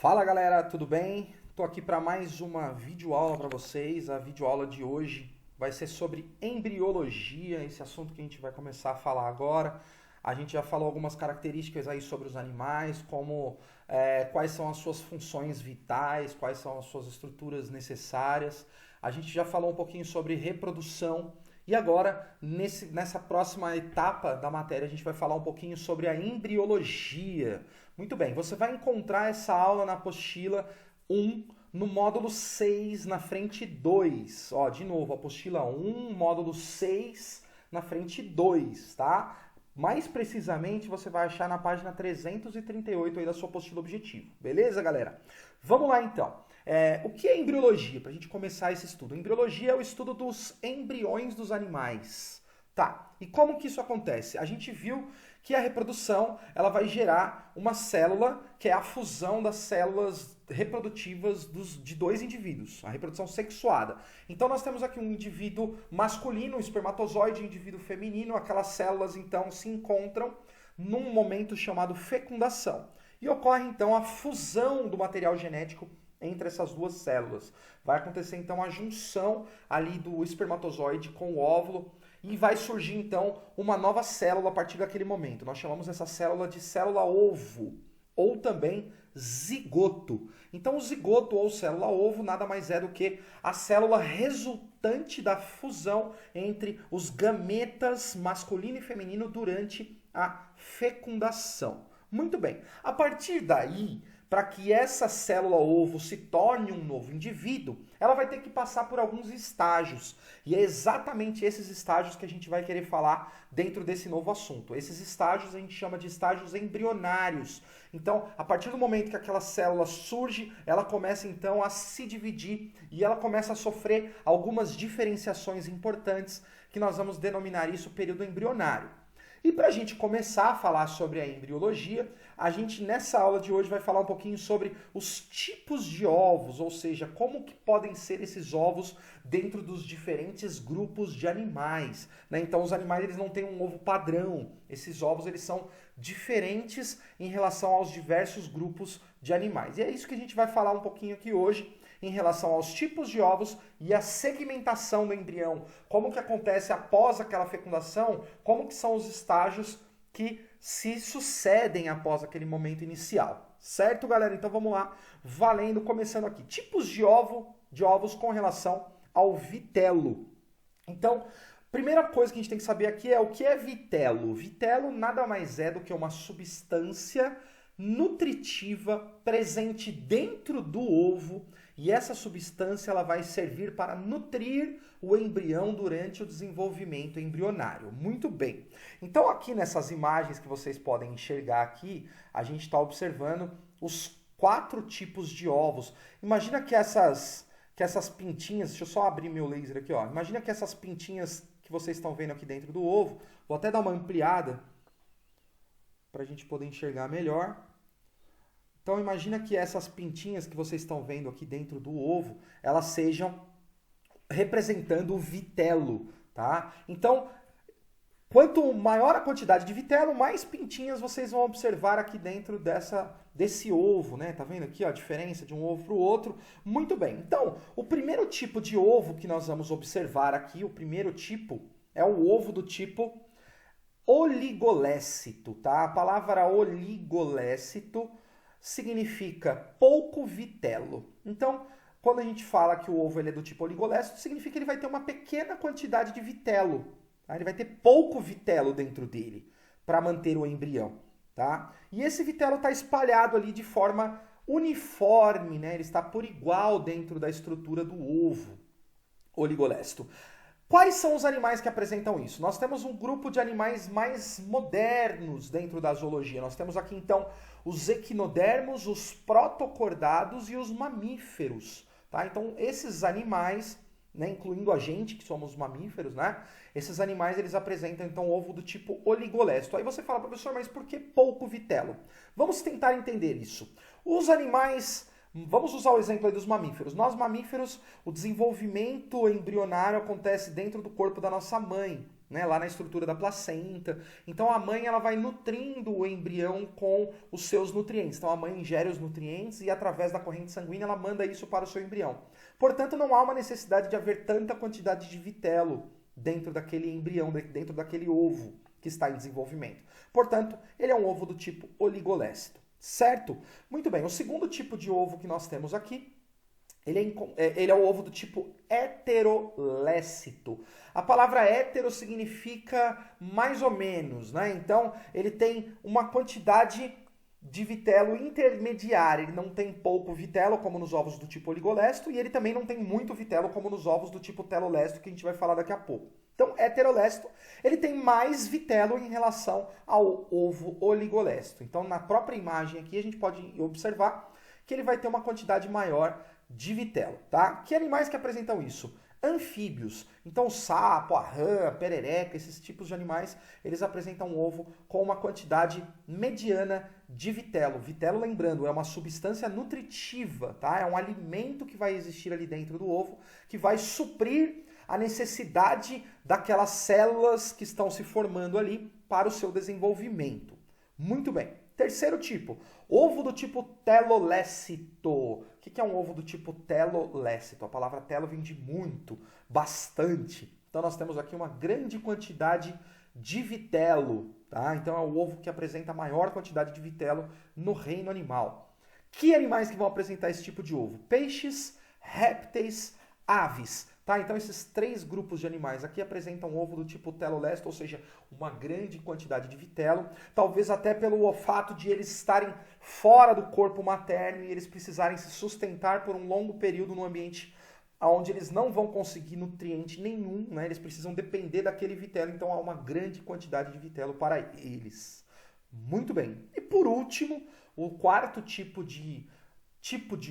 Fala galera, tudo bem? Estou aqui para mais uma videoaula para vocês. A videoaula de hoje vai ser sobre embriologia, esse assunto que a gente vai começar a falar agora. A gente já falou algumas características aí sobre os animais, como quais são as suas funções vitais, quais são as suas estruturas necessárias. A gente já falou um pouquinho sobre reprodução. E agora, nessa próxima etapa da matéria, a gente vai falar um pouquinho sobre a embriologia. Muito bem, você vai encontrar essa aula na apostila 1, no módulo 6, na frente 2. Ó, de novo, apostila 1, módulo 6, na frente 2, tá? Mais precisamente, você vai achar na página 338 aí da sua apostila objetivo. Beleza, galera? Vamos lá, então. O que é embriologia? Para a gente começar esse estudo. Embriologia é o estudo dos embriões dos animais. Tá, e como que isso acontece? A gente viu que a reprodução ela vai gerar uma célula, que é a fusão das células reprodutivas de dois indivíduos, a reprodução sexuada. Então nós temos aqui um indivíduo masculino, um espermatozoide, um indivíduo feminino, aquelas células então se encontram num momento chamado fecundação. E ocorre então a fusão do material genético entre essas duas células. Vai acontecer então a junção ali do espermatozoide com o óvulo e vai surgir então uma nova célula a partir daquele momento. Nós chamamos essa célula de célula-ovo ou também zigoto. Então o zigoto ou célula-ovo nada mais é do que a célula resultante da fusão entre os gametas masculino e feminino durante a fecundação. Muito bem. A partir daí, para que essa célula-ovo se torne um novo indivíduo, ela vai ter que passar por alguns estágios. E é exatamente esses estágios que a gente vai querer falar dentro desse novo assunto. Esses estágios a gente chama de estágios embrionários. Então, a partir do momento que aquela célula surge, ela começa então a se dividir e ela começa a sofrer algumas diferenciações importantes, que nós vamos denominar isso período embrionário. E para a gente começar a falar sobre a embriologia, a gente nessa aula de hoje vai falar um pouquinho sobre os tipos de ovos, ou seja, como que podem ser esses ovos dentro dos diferentes grupos de animais, né? Então os animais eles não têm um ovo padrão, esses ovos eles são diferentes em relação aos diversos grupos de animais. E é isso que a gente vai falar um pouquinho aqui hoje, em relação aos tipos de ovos e a segmentação do embrião. Como que acontece após aquela fecundação, como que são os estágios que se sucedem após aquele momento inicial. Certo, galera? Então vamos lá, valendo, começando aqui. Tipos de ovos com relação ao vitelo. Então, primeira coisa que a gente tem que saber aqui é o que é vitelo. Vitelo nada mais é do que uma substância nutritiva presente dentro do ovo, e essa substância ela vai servir para nutrir o embrião durante o desenvolvimento embrionário. Muito bem. Então aqui nessas imagens que vocês podem enxergar aqui, a gente está observando os 4 tipos de ovos. Imagina que essas pintinhas, deixa eu só abrir meu laser aqui, ó. Imagina que essas pintinhas que vocês estão vendo aqui dentro do ovo, vou até dar uma ampliada para a gente poder enxergar melhor. Então imagina que essas pintinhas que vocês estão vendo aqui dentro do ovo, elas sejam representando o vitelo, tá? Então, quanto maior a quantidade de vitelo, mais pintinhas vocês vão observar aqui dentro desse ovo, né? Tá vendo aqui ó, a diferença de um ovo para o outro? Muito bem. Então, o primeiro tipo de ovo que nós vamos observar aqui, o primeiro tipo, é o ovo do tipo oligolécito, tá? A palavra oligolécito significa pouco vitelo. Então, quando a gente fala que o ovo ele é do tipo oligolécito, significa que ele vai ter uma pequena quantidade de vitelo. Tá? Ele vai ter pouco vitelo dentro dele para manter o embrião. Tá? E esse vitelo está espalhado ali de forma uniforme, né? Ele está por igual dentro da estrutura do ovo oligolécito. Quais são os animais que apresentam isso? Nós temos um grupo de animais mais modernos dentro da zoologia. Nós temos aqui, então, os equinodermos, os protocordados e os mamíferos. Tá? Então, esses animais, né, incluindo a gente, que somos mamíferos, né? Esses animais, eles apresentam, então, ovo do tipo oligolécito. Aí você fala, professor, mas por que pouco vitelo? Vamos tentar entender isso. Os animais... Vamos usar o exemplo aí dos mamíferos. Nós, mamíferos, o desenvolvimento embrionário acontece dentro do corpo da nossa mãe. né, lá na estrutura da placenta. Então a mãe ela vai nutrindo o embrião com os seus nutrientes. Então a mãe ingere os nutrientes e através da corrente sanguínea ela manda isso para o seu embrião. Portanto, não há uma necessidade de haver tanta quantidade de vitelo dentro daquele embrião, dentro daquele ovo que está em desenvolvimento. Portanto, ele é um ovo do tipo oligolécito, certo? Muito bem, o segundo tipo de ovo que nós temos aqui, ele é o ovo do tipo heterolécito. A palavra hétero significa mais ou menos, né? Então, ele tem uma quantidade de vitelo intermediária. Ele não tem pouco vitelo, como nos ovos do tipo oligolécito, e ele também não tem muito vitelo, como nos ovos do tipo telolécito, que a gente vai falar daqui a pouco. Então, heterolécito, ele tem mais vitelo em relação ao ovo oligolécito. Então, na própria imagem aqui, a gente pode observar que ele vai ter uma quantidade maior de vitelo, tá? Que animais que apresentam isso? Anfíbios. Então, o sapo, a rã, a perereca, esses tipos de animais, eles apresentam um ovo com uma quantidade mediana de vitelo. Vitelo, lembrando, é uma substância nutritiva, tá? É um alimento que vai existir ali dentro do ovo, que vai suprir a necessidade daquelas células que estão se formando ali para o seu desenvolvimento. Muito bem. Terceiro tipo, ovo do tipo telolécito. O que é um ovo do tipo telolécito? A palavra telo vem de muito, bastante. Então nós temos aqui uma grande quantidade de vitelo, tá? Então é o ovo que apresenta a maior quantidade de vitelo no reino animal. Que animais que vão apresentar esse tipo de ovo? Peixes, répteis, aves. Tá, então esses três grupos de animais aqui apresentam ovo do tipo telolécito, ou seja, uma grande quantidade de vitelo, talvez até pelo fato de eles estarem fora do corpo materno e eles precisarem se sustentar por um longo período no ambiente onde eles não vão conseguir nutriente nenhum, né? Eles precisam depender daquele vitelo, então há uma grande quantidade de vitelo para eles. Muito bem. E por último, o quarto tipo de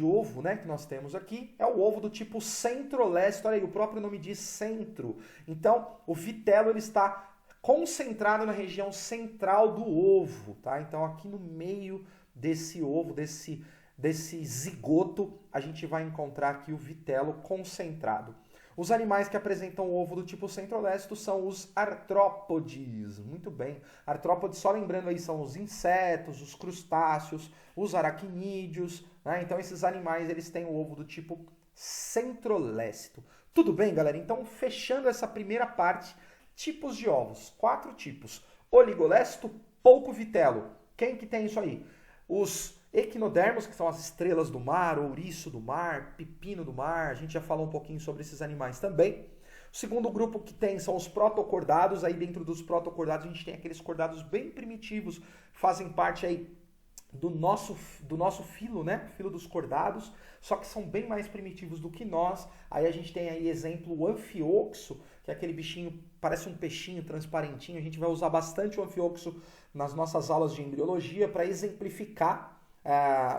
ovo, né, que nós temos aqui, é o ovo do tipo centrolécito. Olha aí, o próprio nome diz centro. Então, o vitelo ele está concentrado na região central do ovo, tá? Então, aqui no meio desse ovo, desse zigoto, a gente vai encontrar aqui o vitelo concentrado. Os animais que apresentam o ovo do tipo centrolécito são os artrópodes. Muito bem. Artrópodes, só lembrando aí, são os insetos, os crustáceos, os aracnídeos, né? Então esses animais eles têm o ovo do tipo centrolécito. Tudo bem, galera? Então, fechando essa primeira parte, tipos de ovos. 4 tipos. Oligolécito, pouco vitelo. Quem que tem isso aí? Os equinodermos, que são as estrelas do mar, ouriço do mar, pepino do mar, a gente já falou um pouquinho sobre esses animais também. O segundo grupo que tem são os protocordados, aí dentro dos protocordados a gente tem aqueles cordados bem primitivos, fazem parte aí do nosso filo, né? Filo dos cordados, só que são bem mais primitivos do que nós. Aí a gente tem aí exemplo o anfioxo, que é aquele bichinho, parece um peixinho transparentinho, a gente vai usar bastante o anfioxo nas nossas aulas de embriologia para exemplificar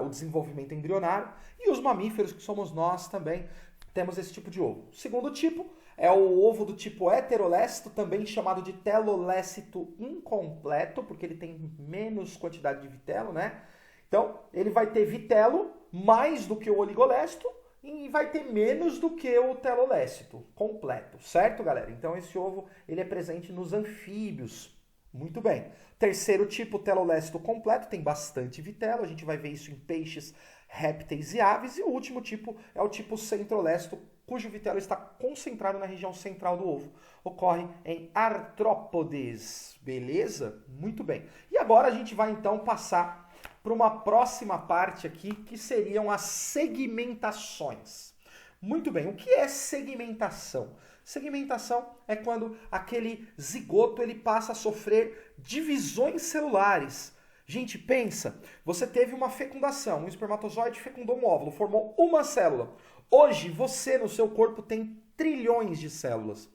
o desenvolvimento embrionário, e os mamíferos, que somos nós também, temos esse tipo de ovo. O segundo tipo é o ovo do tipo heterolécito, também chamado de telolécito incompleto, porque ele tem menos quantidade de vitelo, né? Então, ele vai ter vitelo mais do que o oligolécito e vai ter menos do que o telolécito completo, certo, galera? Então, esse ovo ele é presente nos anfíbios. Muito bem. Terceiro tipo, telolécito completo, tem bastante vitelo, a gente vai ver isso em peixes, répteis e aves. E o último tipo é o tipo centrolécito, cujo vitelo está concentrado na região central do ovo. Ocorre em artrópodes, beleza? Muito bem. E agora a gente vai então passar para uma próxima parte aqui, que seriam as segmentações. Muito bem, o que é segmentação? Segmentação é quando aquele zigoto ele passa a sofrer divisões celulares. Gente, pensa, você teve uma fecundação, um espermatozoide fecundou um óvulo, formou uma célula. Hoje, você no seu corpo tem trilhões de células.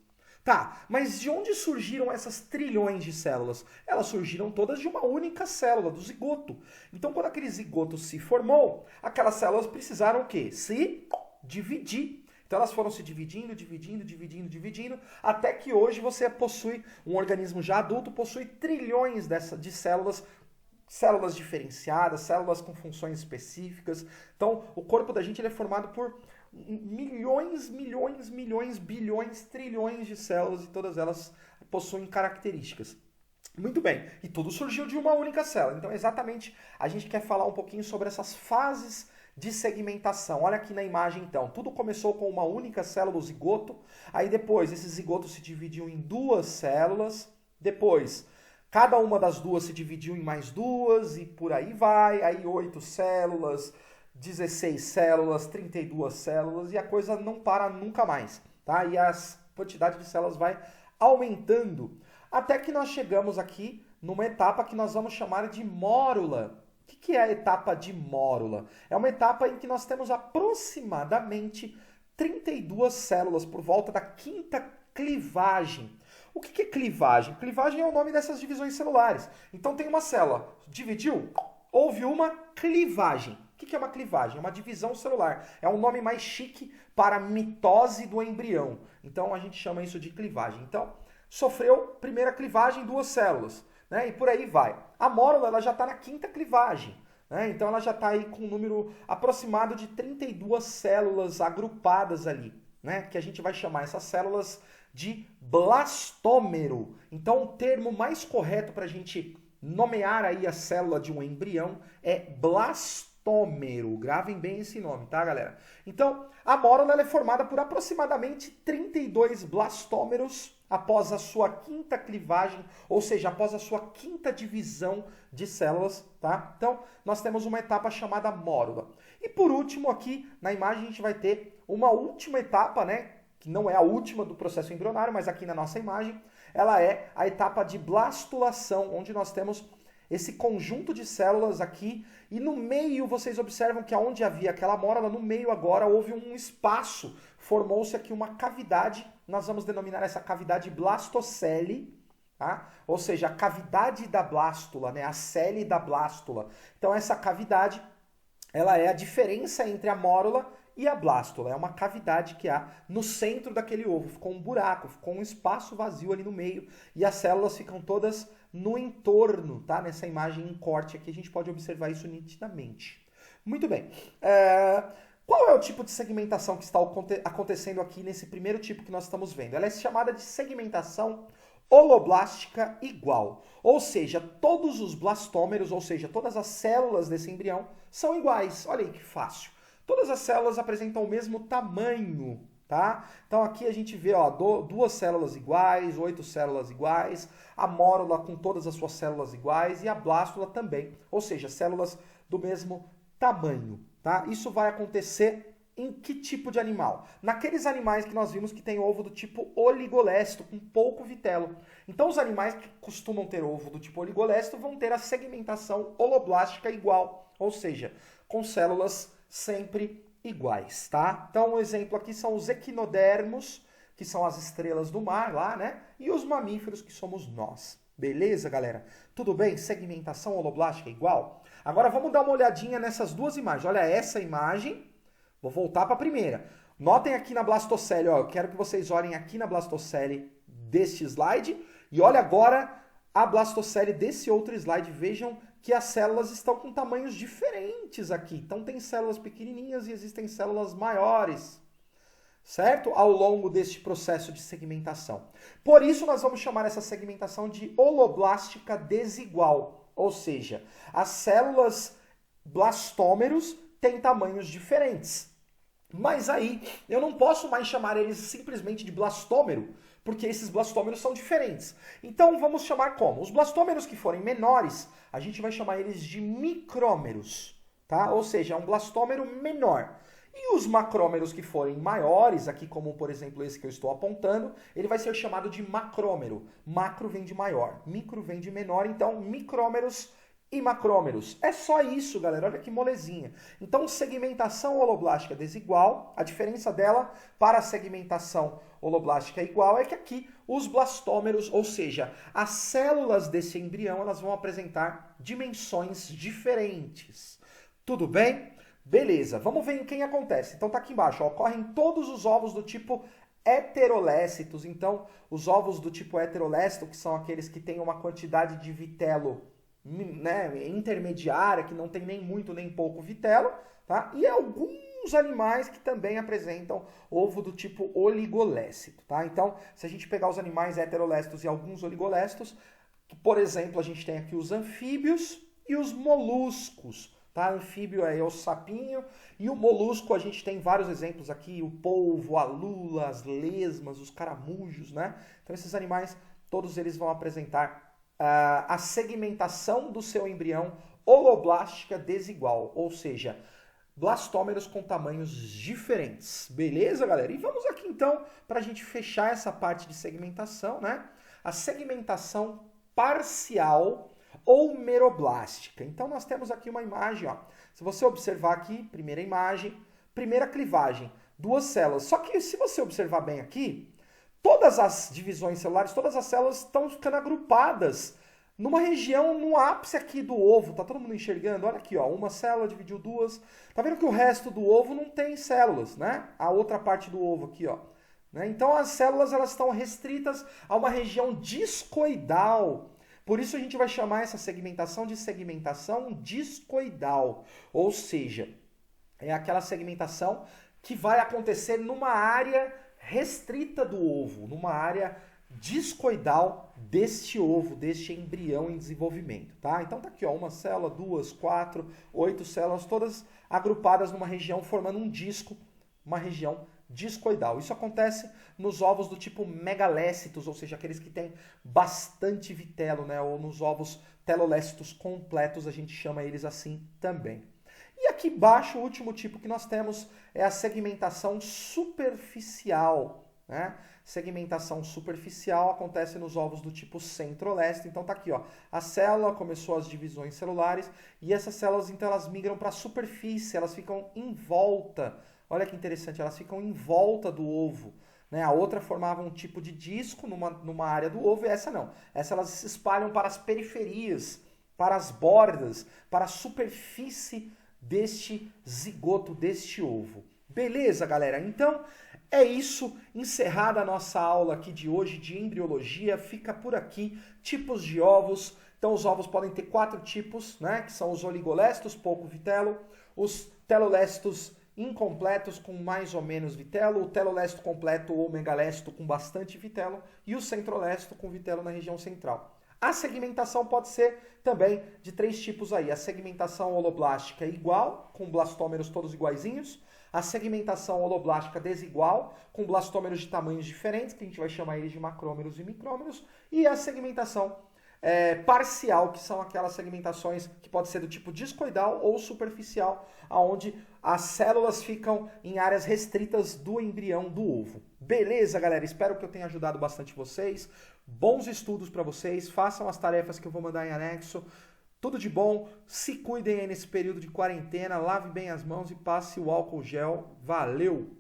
Tá, mas de onde surgiram essas trilhões de células? Elas surgiram todas de uma única célula, do zigoto. Então, quando aquele zigoto se formou, aquelas células precisaram o quê? Se dividir. Então elas foram se dividindo, até que hoje você possui, um organismo já adulto, possui trilhões de células diferenciadas, células com funções específicas. Então o corpo da gente ele é formado por milhões, bilhões, trilhões de células, e todas elas possuem características. Muito bem, e tudo surgiu de uma única célula. Então, exatamente, a gente quer falar um pouquinho sobre essas fases de segmentação. Olha aqui na imagem, então. Tudo começou com uma única célula, o zigoto. Aí depois, esse zigoto se dividiu em duas células. Depois, cada uma das duas se dividiu em mais duas e por aí vai. Aí 8 células, 16 células, 32 células e a coisa não para nunca mais, tá? E a quantidade de células vai aumentando até que nós chegamos aqui numa etapa que nós vamos chamar de mórula. O que é a etapa de mórula? É uma etapa em que nós temos aproximadamente 32 células por volta da quinta clivagem. O que é clivagem? Clivagem é o nome dessas divisões celulares. Então tem uma célula, dividiu, houve uma clivagem. O que é uma clivagem? É uma divisão celular. É um nome mais chique para a mitose do embrião. Então a gente chama isso de clivagem. Então, sofreu primeira clivagem, 2 células, né? E por aí vai. A mórula ela já está na quinta clivagem, né? Então ela já está aí com um número aproximado de 32 células agrupadas ali, né? Que a gente vai chamar essas células de blastômero. Então o termo mais correto para a gente nomear aí a célula de um embrião é blastômero. Gravem bem esse nome, tá, galera? Então a mórula ela é formada por aproximadamente 32 blastômeros após a sua quinta clivagem, ou seja, após a sua quinta divisão de células, tá? Então, nós temos uma etapa chamada mórula. E por último, aqui na imagem a gente vai ter uma última etapa, né? Que não é a última do processo embrionário, mas aqui na nossa imagem, ela é a etapa de blastulação, onde nós temos esse conjunto de células aqui, e no meio vocês observam que onde havia aquela mórula, no meio agora houve um espaço, formou-se aqui uma cavidade, nós vamos denominar essa cavidade blastocele, tá? Ou seja, a cavidade da blástula, né? A cele da blástula. Então essa cavidade, ela é a diferença entre a mórula e a blástula. É uma cavidade que há no centro daquele ovo. Ficou um buraco, ficou um espaço vazio ali no meio e as células ficam todas no entorno, tá? Nessa imagem em corte aqui a gente pode observar isso nitidamente. Muito bem. Qual é o tipo de segmentação que está acontecendo aqui nesse primeiro tipo que nós estamos vendo? Ela é chamada de segmentação holoblástica igual. Ou seja, todos os blastômeros, ou seja, todas as células desse embrião são iguais. Olha aí que fácil. Todas as células apresentam o mesmo tamanho, tá? Então aqui a gente vê, ó, 2 células iguais, 8 células iguais, a mórula com todas as suas células iguais e a blástula também. Ou seja, células do mesmo tamanho. Tá? Isso vai acontecer em que tipo de animal? Naqueles animais que nós vimos que tem ovo do tipo oligolécito, com pouco vitelo. Então os animais que costumam ter ovo do tipo oligolécito vão ter a segmentação holoblástica igual, ou seja, com células sempre iguais. Tá? Então um exemplo aqui são os equinodermos, que são as estrelas do mar lá, né? E os mamíferos, que somos nós. Beleza, galera? Tudo bem? Segmentação holoblástica igual? Agora vamos dar uma olhadinha nessas duas imagens. Olha essa imagem. Vou voltar para a primeira. Notem aqui na blastocele, ó, eu quero que vocês olhem aqui na blastocele deste slide e olha agora a blastocele desse outro slide. Vejam que as células estão com tamanhos diferentes aqui. Então tem células pequenininhas e existem células maiores, certo? Ao longo deste processo de segmentação. Por isso nós vamos chamar essa segmentação de holoblástica desigual. Ou seja, as células blastômeros têm tamanhos diferentes. Mas aí eu não posso mais chamar eles simplesmente de blastômero, porque esses blastômeros são diferentes. Então vamos chamar como? Os blastômeros que forem menores, a gente vai chamar eles de micrômeros, tá? Ou seja, é um blastômero menor. E os macrômeros que forem maiores, aqui como por exemplo esse que eu estou apontando, ele vai ser chamado de macrômero. Macro vem de maior, micro vem de menor, então micrômeros e macrômeros. É só isso, galera, olha que molezinha. Então segmentação holoblástica desigual, a diferença dela para a segmentação holoblástica igual é que aqui os blastômeros, ou seja, as células desse embrião, elas vão apresentar dimensões diferentes. Tudo bem? Beleza, vamos ver em quem acontece. Então tá aqui embaixo, ó, ocorrem todos os ovos do tipo heterolécitos. Então, os ovos do tipo heterolécito, que são aqueles que têm uma quantidade de vitelo, né, intermediária, que não tem nem muito nem pouco vitelo, tá? E alguns alguns animais que também apresentam ovo do tipo oligolécito, tá? Então, se a gente pegar os animais heterolécitos e alguns oligolécitos, por exemplo, a gente tem aqui os anfíbios e os moluscos, tá? Anfíbio é o sapinho e o molusco a gente tem vários exemplos aqui, o polvo, a lula, as lesmas, os caramujos, né? Então esses animais, todos eles vão apresentar a segmentação do seu embrião holoblástica desigual, ou seja, blastômeros com tamanhos diferentes. Beleza, galera? E vamos aqui então para a gente fechar essa parte de segmentação, né? A segmentação parcial ou meroblástica. Então nós temos aqui uma imagem, ó. Se você observar aqui, primeira imagem, primeira clivagem, duas células. Só que se você observar bem aqui, todas as divisões celulares, todas as células estão ficando agrupadas numa região, no ápice aqui do ovo. Tá todo mundo enxergando? Olha aqui, ó, uma célula dividiu duas. Tá vendo que o resto do ovo não tem células, né? A outra parte do ovo aqui, ó. Né? Então as células elas estão restritas a uma região discoidal. Por isso a gente vai chamar essa segmentação de segmentação discoidal. Ou seja, é aquela segmentação que vai acontecer numa área restrita do ovo, numa área discoidal deste ovo, deste embrião em desenvolvimento, tá? Então tá aqui, ó, uma célula, duas, quatro, 8 células, todas agrupadas numa região, formando um disco, uma região discoidal. Isso acontece nos ovos do tipo megalécitos, ou seja, aqueles que têm bastante vitelo, né? Ou nos ovos telolécitos completos, a gente chama eles assim também. E aqui embaixo, o último tipo que nós temos é a segmentação superficial, né? Segmentação superficial acontece nos ovos do tipo centro-leste. Então tá aqui, ó, a célula começou as divisões celulares e essas células então elas migram para a superfície, elas ficam em volta. Olha que interessante, elas ficam em volta do ovo, né? A outra formava um tipo de disco numa área do ovo e essa não. Essa elas se espalham para as periferias, para as bordas, para a superfície deste zigoto, deste ovo. Beleza, galera? Então, é isso. Encerrada a nossa aula aqui de hoje de embriologia. Fica por aqui. Tipos de ovos. Então, os ovos podem ter 4 tipos, né? Que são os oligolécitos, pouco vitelo. Os telolécitos incompletos com mais ou menos vitelo. O telolécito completo ou megalécito com bastante vitelo. E o centrolécito com vitelo na região central. A segmentação pode ser também de 3 tipos aí. A segmentação holoblástica igual, com blastômeros todos iguaizinhos. A segmentação holoblástica desigual, com blastômeros de tamanhos diferentes, que a gente vai chamar eles de macrômeros e micrômeros. E a segmentação parcial, que são aquelas segmentações que pode ser do tipo discoidal ou superficial, onde as células ficam em áreas restritas do embrião do ovo. Beleza, galera? Espero que eu tenha ajudado bastante vocês. Bons estudos para vocês. Façam as tarefas que eu vou mandar em anexo. Tudo de bom. Se cuidem aí nesse período de quarentena. Lave bem as mãos e passe o álcool gel. Valeu!